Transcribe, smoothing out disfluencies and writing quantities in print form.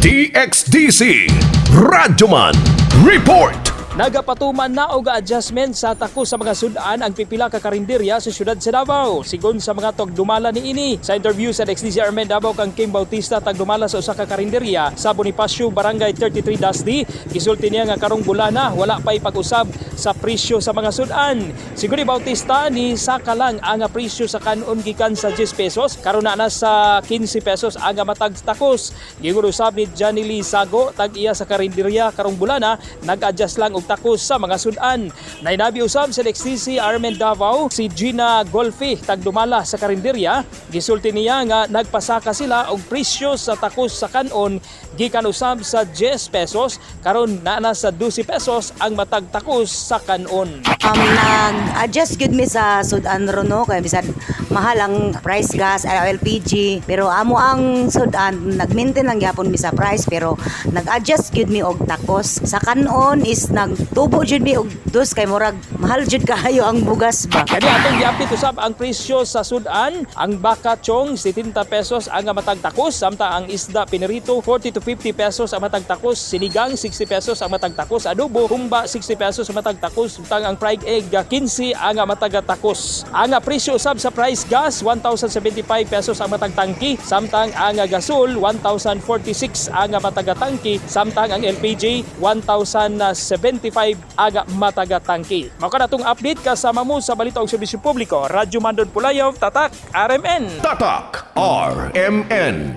DXDC Radyoman Report. Nagapatuman na og adjustment sa tako sa mga sudan ang pipila ka karinderya sa syudad sa Davao. Sigon sa mga tagdumala ni ini. Sa interview sa DXDC Armen Davao kang Kim Bautista tagdumala sa usa ka karinderya sa Bonifacio Barangay 33 Dasdi, gisulti niya nga karong bulana wala pay pag-usab sa presyo sa mga sudan. Sigon ni Bautista ni saka lang ang presyo sa kanon gikan sa 10 pesos karon na sa 15 pesos ang matag takos. Gigun usab ni Johnny Lee Sago tag iya sa karinderya karong bulana nag-adjust lang takos sa mga sudan. Nainabi usab sa DXDC Armen Davao si Gina Golfi tagdumala sa karinderya. Gisulti niya nga nagpasaka sila og presyo sa takos sa kanon gikan usab sa 10 pesos karon naa sa 12 pesos ang matag takos sa kanon. Nag-adjust gud mi sa sudan ron no kay bisan mahal ang price gas LPG pero amo ang sudan nag-maintain lang gyapon mi sa price pero nag-adjust gud mi og takos sa kanon is nagtubo jud mi og dos kay murag mahal jud kaayo ang bugas ba. Kani atong giapit usab ang presyo sa sudan, ang baka chong 70 pesos ang matag takos samtang ang isda pinirito 40 to 50 pesos ang matag takos, sinigang 60 pesos ang matag takos, adobo humba 60 pesos ang matag takos, samtang ang fried egg 15 ang matag takos. Ang presyo usab sa price gas 1,075 pesos ang matag tangki, samtang ang gasol 1,046 ang matag tangki, samtang ang LPG 1,075 aga mataga tangki. Mao ka natong update kasama mo sa balita og serbisyo publiko. Radyo Mandon Pulayaw, Tatak, RMN. Tatak RMN.